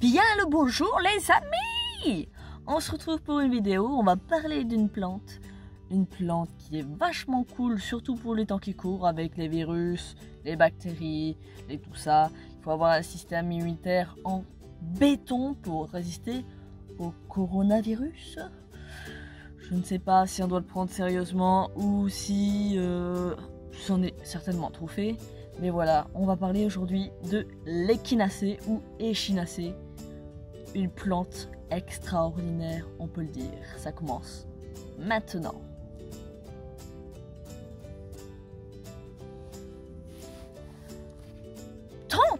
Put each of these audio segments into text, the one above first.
Bien le bonjour les amis. On se retrouve pour une vidéo, on va parler d'une plante. Une plante qui est vachement cool, surtout pour les temps qui courent, avec les virus, les bactéries et tout ça. Il faut avoir un système immunitaire en béton pour résister au coronavirus. Je ne sais pas si on doit le prendre sérieusement ou si c'en est certainement trop fait. Mais voilà, on va parler aujourd'hui de l'échinacée ou échinacée. Une plante extraordinaire, on peut le dire. Ça commence maintenant. Donc,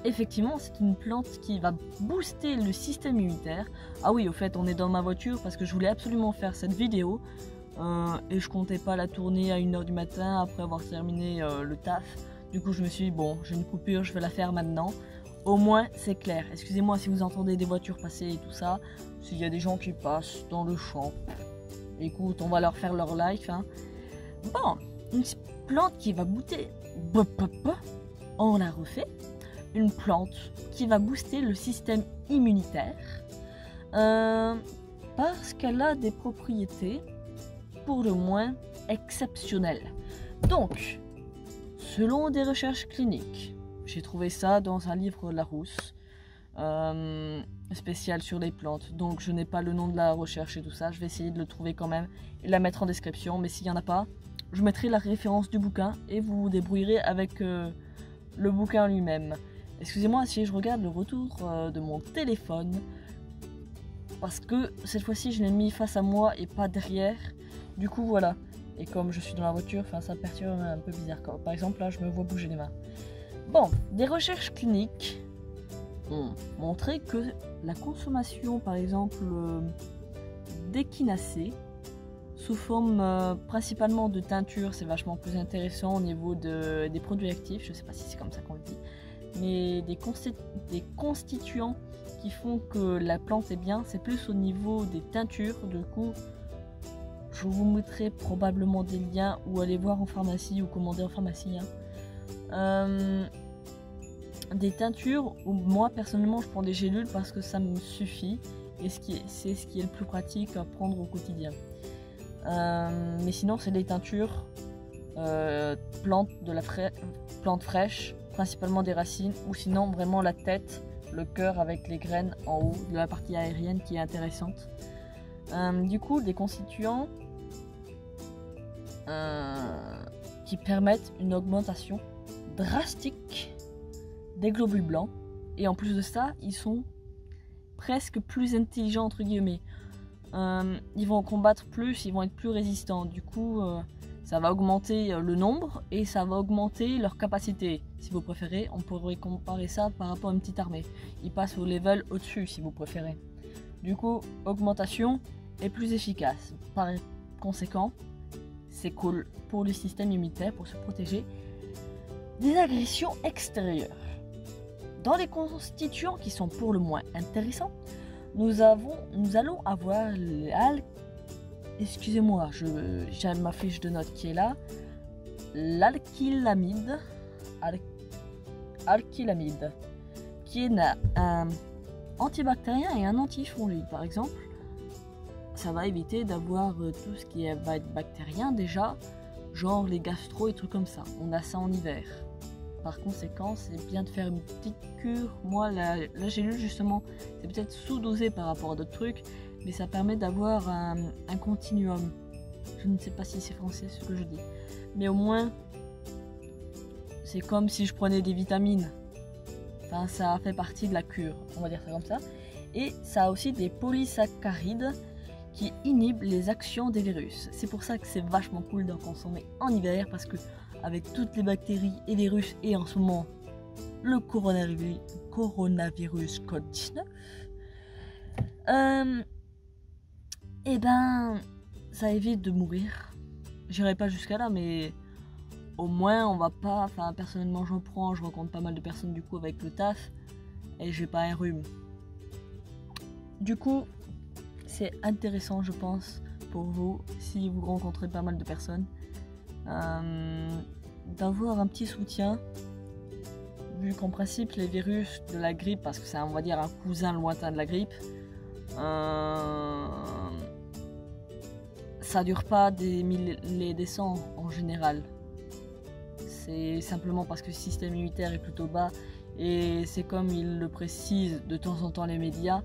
effectivement, c'est une plante qui va booster le système immunitaire. Ah oui, au fait, on est dans ma voiture parce que je voulais absolument faire cette vidéo. Et je comptais pas la tourner à 1 h du matin après avoir terminé le taf. Du coup, je me suis dit, bon, j'ai une coupure, je vais la faire maintenant. Au moins, c'est clair. Excusez-moi si vous entendez des voitures passer et tout ça. S'il y a des gens qui passent dans le champ. Écoute, on va leur faire leur life. Hein. Bon, une plante qui va booster. On la refait. Une plante qui va booster le système immunitaire. Parce qu'elle a des propriétés pour le moins exceptionnelles. Donc, selon des recherches cliniques, j'ai trouvé ça dans un livre Larousse spécial sur les plantes. Donc je n'ai pas le nom de la recherche et tout ça. Je vais essayer de le trouver quand même et la mettre en description. Mais s'il n'y en a pas, je mettrai la référence du bouquin et vous vous débrouillerez avec le bouquin lui-même. Excusez-moi si je regarde le retour de mon téléphone. Parce que cette fois-ci je l'ai mis face à moi et pas derrière. Du coup voilà. Et comme je suis dans la voiture, ça perturbe un peu bizarre. Par exemple là je me vois bouger les mains. Bon, des recherches cliniques ont montré que la consommation, par exemple, d'échinacée, sous forme principalement de teinture, c'est vachement plus intéressant au niveau des produits actifs, je ne sais pas si c'est comme ça qu'on le dit, mais des constituants qui font que la plante est bien, c'est plus au niveau des teintures. Du coup, je vous mettrai probablement des liens ou aller voir en pharmacie ou commander en pharmacie. Des teintures où moi personnellement je prends des gélules parce que ça me suffit et c'est ce qui est le plus pratique à prendre au quotidien. Mais sinon c'est des teintures plantes fraîches, principalement des racines, ou sinon vraiment la tête, le cœur avec les graines en haut de la partie aérienne qui est intéressante. Du coup des constituants qui permettent une augmentation drastique des globules blancs, et en plus de ça ils sont presque plus intelligents entre guillemets. Ils vont combattre plus, ils vont être plus résistants. Du coup ça va augmenter le nombre et ça va augmenter leur capacité. Si vous préférez, on pourrait comparer ça par rapport à une petite armée. Ils passent au level au-dessus si vous préférez. Du coup, augmentation est plus efficace. Par conséquent, c'est cool pour le système immunitaire, pour se protéger des agressions extérieures. Dans les constituants qui sont pour le moins intéressants, nous allons avoir excusez-moi, j'ai ma fiche de notes qui est là. L'alkylamide, qui est un antibactérien et un antifongique. Par exemple, ça va éviter d'avoir tout ce qui va être bactérien déjà, genre les gastro et trucs comme ça. On a ça en hiver. Par conséquent, c'est bien de faire une petite cure. Moi, la gélule, justement, c'est peut-être sous-dosé par rapport à d'autres trucs, mais ça permet d'avoir un continuum. Je ne sais pas si c'est français ce que je dis. Mais au moins, c'est comme si je prenais des vitamines. Enfin, ça fait partie de la cure, on va dire ça comme ça. Et ça a aussi des polysaccharides qui inhibent les actions des virus. C'est pour ça que c'est vachement cool d'en consommer en hiver, parce que avec toutes les bactéries et virus, et en ce moment le coronavirus code 19, et ben ça évite de mourir. J'irai pas jusqu'à là, mais au moins on va pas, personnellement je rencontre pas mal de personnes du coup avec le taf et j'ai pas un rhume. Du coup c'est intéressant je pense pour vous, si vous rencontrez pas mal de personnes, d'avoir un petit soutien vu qu'en principe les virus de la grippe, parce que c'est on va dire un cousin lointain de la grippe, ça dure pas des milliers des cents en général. C'est simplement parce que le système immunitaire est plutôt bas, et c'est comme ils le précisent de temps en temps les médias,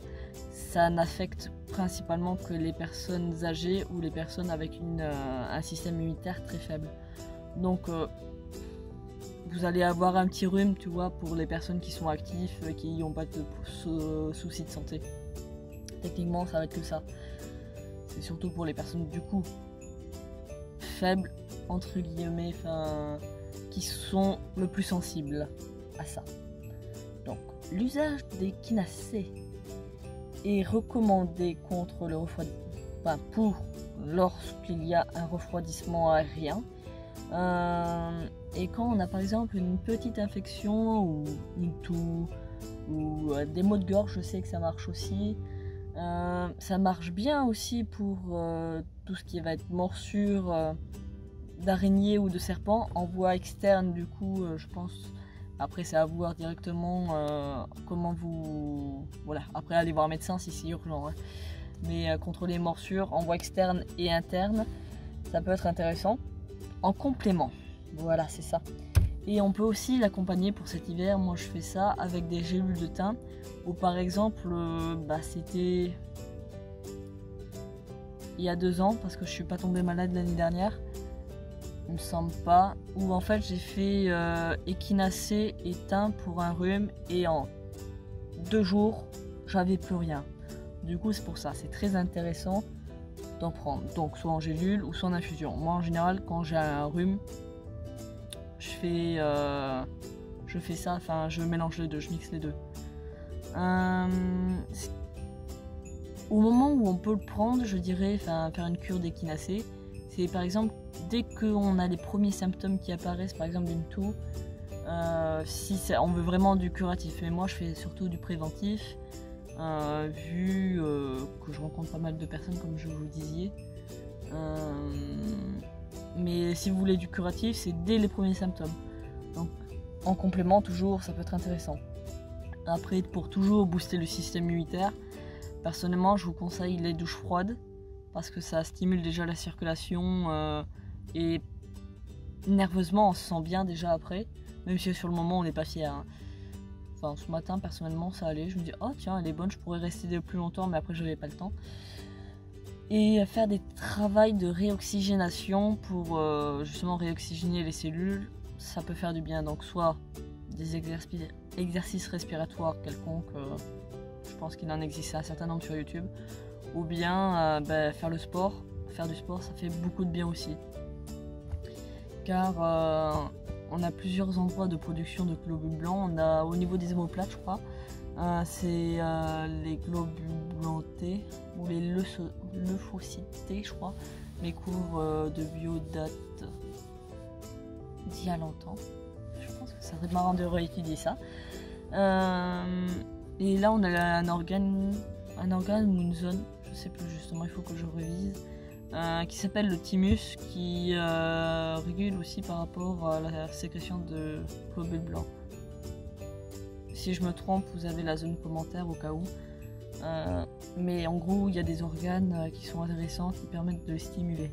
ça n'affecte principalement que les personnes âgées ou les personnes avec un système immunitaire très faible. Donc vous allez avoir un petit rhume, tu vois, pour les personnes qui sont actives, qui n'ont pas de soucis de santé. Techniquement, ça va être que ça. C'est surtout pour les personnes du coup faibles, entre guillemets, qui sont le plus sensibles à ça. Donc, l'usage des kinacées est recommandé contre le refroidissement, pour lorsqu'il y a un refroidissement aérien. Et quand on a par exemple une petite infection ou une toux ou des maux de gorge, je sais que ça marche aussi. Ça marche bien aussi pour tout ce qui va être morsure d'araignée ou de serpent en voie externe. Du coup, je pense, après c'est à voir directement comment vous... Voilà, après allez voir un médecin si c'est urgent. Hein. Mais contre les morsures en voie externe et interne, ça peut être intéressant. En complément, voilà, c'est ça. Et on peut aussi l'accompagner pour cet hiver. Moi je fais ça avec des gélules de thym, ou par exemple c'était il y a 2 ans, parce que je suis pas tombée malade l'année dernière, il me semble pas, où en fait j'ai fait échinacée et thym pour un rhume, et en 2 jours j'avais plus rien. Du coup c'est pour ça, c'est très intéressant d'en prendre, donc soit en gélule ou soit en infusion. Moi en général quand j'ai un rhume, je fais ça, enfin je mélange les deux, je mixe les deux. Au moment où on peut le prendre, je dirais faire une cure d'échinacée, c'est par exemple dès qu'on a les premiers symptômes qui apparaissent, par exemple d'une toux, si on veut vraiment du curatif, mais moi je fais surtout du préventif, vu que je rencontre pas mal de personnes comme je vous le disais. Mais si vous voulez du curatif, c'est dès les premiers symptômes. Donc en complément toujours, ça peut être intéressant. Après, pour toujours booster le système immunitaire, personnellement je vous conseille les douches froides, parce que ça stimule déjà la circulation, et nerveusement on se sent bien déjà après, même si sur le moment on n'est pas fier. Hein. Enfin ce matin personnellement ça allait, je me dis oh tiens elle est bonne, je pourrais rester plus longtemps, mais après j'avais pas le temps. Et faire des travaux de réoxygénation pour justement réoxygéner les cellules, ça peut faire du bien. Donc soit des exercices respiratoires quelconques, je pense qu'il en existe un certain nombre sur YouTube, ou bien faire le sport. Faire du sport ça fait beaucoup de bien aussi, car on a plusieurs endroits de production de globules blancs. On a au niveau des omoplates je crois, c'est les globules T ou les lymphocytes je crois. Mes cours de bio datent d'il y a longtemps, je pense que ça serait marrant de réétudier ça. Et là on a un organe ou une zone, je sais plus justement, il faut que je révise, qui s'appelle le thymus, qui régule aussi par rapport à la sécrétion de globules blancs. Si je me trompe, vous avez la zone commentaire au cas où. Mais en gros, il y a des organes qui sont intéressants, qui permettent de les stimuler.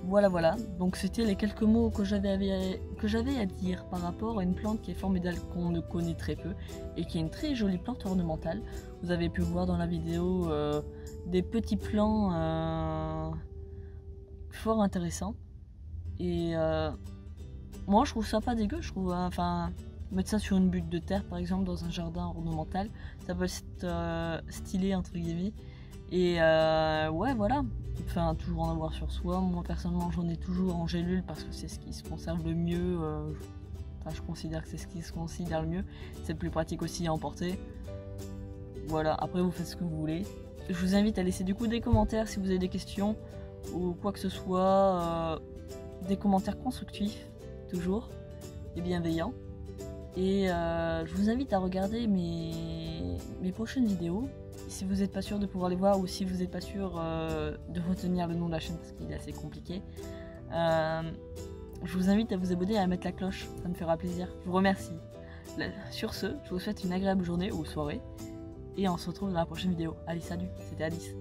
Voilà. Donc c'était les quelques mots que j'avais à dire par rapport à une plante qui est formidable, qu'on ne connaît très peu, et qui est une très jolie plante ornementale. Vous avez pu voir dans la vidéo des petits plants fort intéressants. Et moi je trouve ça pas dégueu, je trouve, mettre ça sur une butte de terre par exemple dans un jardin ornemental, ça peut être stylé entre guillemets. Et ouais voilà, toujours en avoir sur soi. Moi personnellement j'en ai toujours en gélule parce que c'est ce qui se conserve le mieux, je considère que c'est ce qui se considère le mieux, c'est le plus pratique aussi à emporter. Voilà, après vous faites ce que vous voulez. Je vous invite à laisser du coup des commentaires si vous avez des questions ou quoi que ce soit, des commentaires constructifs toujours et bienveillants. Et je vous invite à regarder mes prochaines vidéos, si vous n'êtes pas sûr de pouvoir les voir, ou si vous n'êtes pas sûr de retenir le nom de la chaîne parce qu'il est assez compliqué. Je vous invite à vous abonner et à mettre la cloche, ça me fera plaisir. Je vous remercie. Sur ce, je vous souhaite une agréable journée ou soirée. Et on se retrouve dans la prochaine vidéo. Allez, salut, c'était Alice.